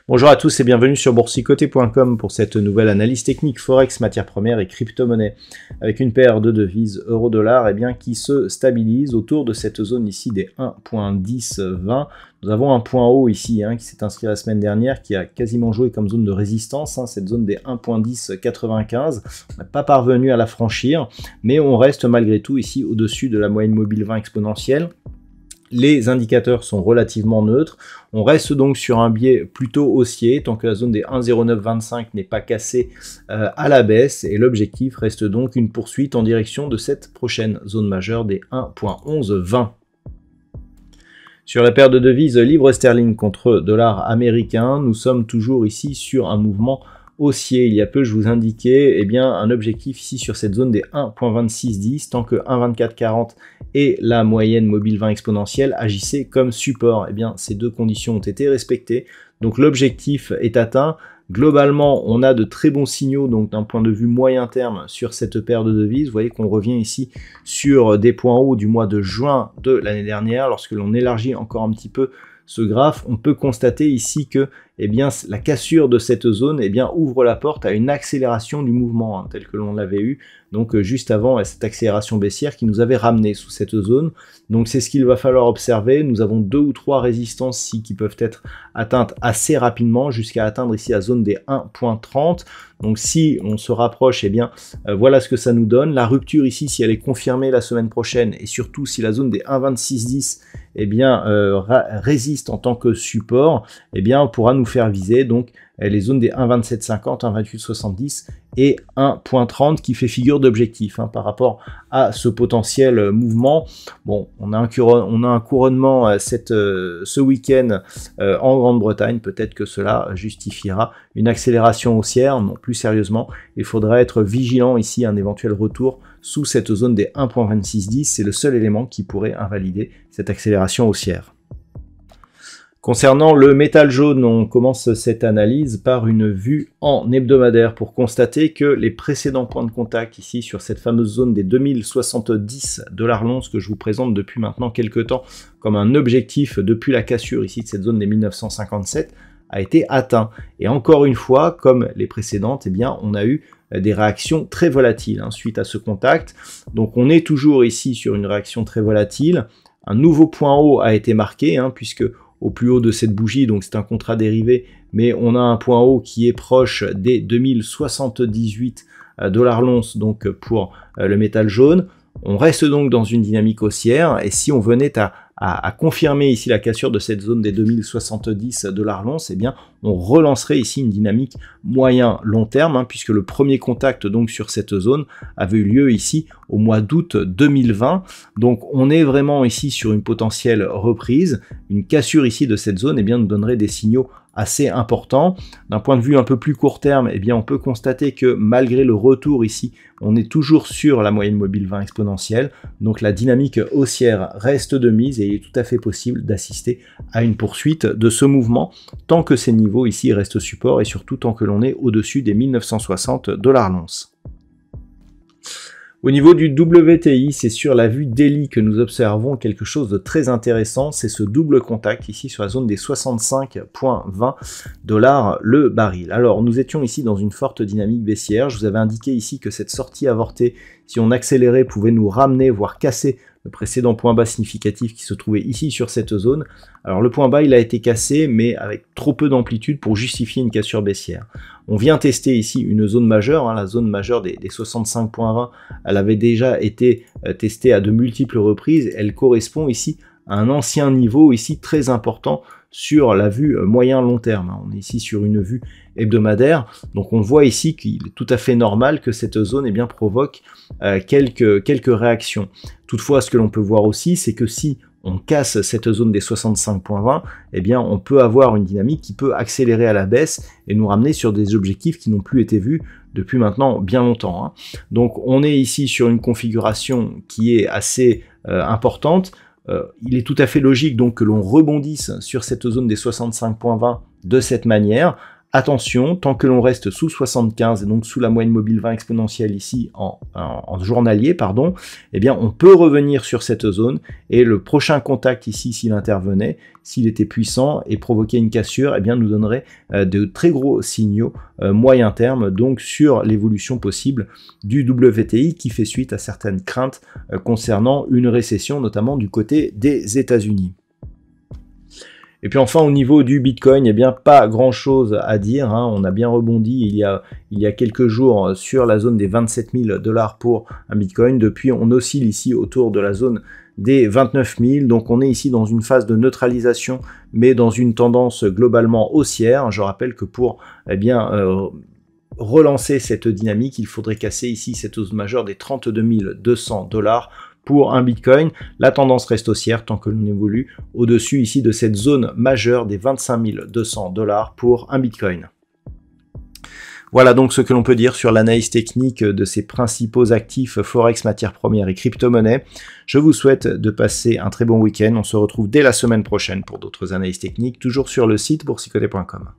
Bonjour à tous et bienvenue sur boursicoté.com pour cette nouvelle analyse technique Forex, matières premières et crypto-monnaies. Avec une paire de devises euro-dollar qui se stabilise autour de cette zone ici des 1.1020. Nous avons un point haut ici qui s'est inscrit la semaine dernière, qui a quasiment joué comme zone de résistance, cette zone des 1.1095. On n'a pas parvenu à la franchir, mais on reste malgré tout ici au-dessus de la moyenne mobile 20 exponentielle. Les indicateurs sont relativement neutres. On reste donc sur un biais plutôt haussier tant que la zone des 1.0925 n'est pas cassée à la baisse, et l'objectif reste donc une poursuite en direction de cette prochaine zone majeure des 1.1120. Sur la paire de devises livre sterling contre dollar américain, nous sommes toujours ici sur un mouvement haussier. Il y a peu, je vous indiquais un objectif ici sur cette zone des 1.2610, tant que 1.2440 et la moyenne mobile 20 exponentielle agissaient comme support. Ces deux conditions ont été respectées, donc l'objectif est atteint. Globalement, on a de très bons signaux donc d'un point de vue moyen terme sur cette paire de devises. Vous voyez qu'on revient ici sur des points hauts du mois de juin de l'année dernière. Lorsque l'on élargit encore un petit peu ce graphe, on peut constater ici que la cassure de cette zone ouvre la porte à une accélération du mouvement tel que l'on l'avait eu donc juste avant cette accélération baissière qui nous avait ramené sous cette zone. Donc c'est ce qu'il va falloir observer. Nous avons 2 ou 3 résistances ici qui peuvent être atteintes assez rapidement jusqu'à atteindre ici la zone des 1.30. Donc si on se rapproche, voilà ce que ça nous donne. La rupture ici, si elle est confirmée la semaine prochaine, et surtout si la zone des 1.2610 résiste en tant que support, on pourra nous faire viser donc les zones des 1.2750, 1.2870 et 1.30 qui fait figure d'objectif par rapport à ce potentiel mouvement. Bon, on a un couronnement ce week-end en Grande-Bretagne. Peut-être que cela justifiera une accélération haussière. Non, plus sérieusement, il faudra être vigilant ici à un éventuel retour sous cette zone des 1.2610. C'est le seul élément qui pourrait invalider cette accélération haussière. Concernant le métal jaune, on commence cette analyse par une vue en hebdomadaire pour constater que les précédents points de contact ici sur cette fameuse zone des 2070 $ l'once que je vous présente depuis maintenant quelques temps comme un objectif depuis la cassure ici de cette zone des 1957 a été atteint. Et encore une fois, comme les précédentes, on a eu des réactions très volatiles suite à ce contact. Donc on est toujours ici sur une réaction très volatile. Un nouveau point haut a été marqué puisque au plus haut de cette bougie, donc c'est un contrat dérivé, mais on a un point haut qui est proche des 2078 $ l'once donc pour le métal jaune. On reste donc dans une dynamique haussière, et si on venait à confirmer ici la cassure de cette zone des 2070 $ l'once, on relancerait ici une dynamique moyen-long terme, puisque le premier contact donc sur cette zone avait eu lieu ici au mois d'août 2020. Donc on est vraiment ici sur une potentielle reprise. Une cassure ici de cette zone nous donnerait des signaux assez importants. D'un point de vue un peu plus court terme, on peut constater que malgré le retour ici, on est toujours sur la moyenne mobile 20 exponentielle. Donc la dynamique haussière reste de mise et il est tout à fait possible d'assister à une poursuite de ce mouvement tant que ces niveaux ici restent support et surtout tant que l'on est au-dessus des 1960 $ l'once. Au niveau du WTI, c'est sur la vue daily que nous observons quelque chose de très intéressant, c'est ce double contact ici sur la zone des 65,20 $ le baril. Alors nous étions ici dans une forte dynamique baissière, je vous avais indiqué ici que cette sortie avortée, si on accélérait, pouvait nous ramener, voire casser le précédent point bas significatif qui se trouvait ici sur cette zone. Alors le point bas il a été cassé mais avec trop peu d'amplitude pour justifier une cassure baissière. On vient tester ici une zone majeure, la zone majeure des 65,20, elle avait déjà été testée à de multiples reprises, elle correspond ici à un ancien niveau ici très important sur la vue moyen-long terme. On est ici sur une vue hebdomadaire, donc on voit ici qu'il est tout à fait normal que cette zone provoque quelques réactions. Toutefois, ce que l'on peut voir aussi, c'est que si on casse cette zone des 65,20, on peut avoir une dynamique qui peut accélérer à la baisse et nous ramener sur des objectifs qui n'ont plus été vus depuis maintenant bien longtemps, hein. Donc on est ici sur une configuration qui est assez importante. Il est tout à fait logique donc que l'on rebondisse sur cette zone des 65.20 de cette manière. Attention, tant que l'on reste sous 75 et donc sous la moyenne mobile 20 exponentielle ici en journalier, pardon, eh bien on peut revenir sur cette zone et le prochain contact ici, s'il intervenait, s'il était puissant et provoquait une cassure, eh bien nous donnerait de très gros signaux moyen terme donc sur l'évolution possible du WTI qui fait suite à certaines craintes concernant une récession, notamment du côté des États-Unis. Et puis enfin au niveau du Bitcoin, eh bien pas grand chose à dire, hein. On a bien rebondi il y a quelques jours sur la zone des 27 000 $ pour un Bitcoin. Depuis on oscille ici autour de la zone des 29 000, donc on est ici dans une phase de neutralisation mais dans une tendance globalement haussière. Je rappelle que pour relancer cette dynamique, il faudrait casser ici cette hausse majeure des 32 200 $ pour un Bitcoin. La tendance reste haussière tant que l'on évolue au-dessus ici de cette zone majeure des 25 200 $ pour un Bitcoin. Voilà donc ce que l'on peut dire sur l'analyse technique de ces principaux actifs Forex, matières premières et crypto-monnaies. Je vous souhaite de passer un très bon week-end. On se retrouve dès la semaine prochaine pour d'autres analyses techniques, toujours sur le site boursicoté.com.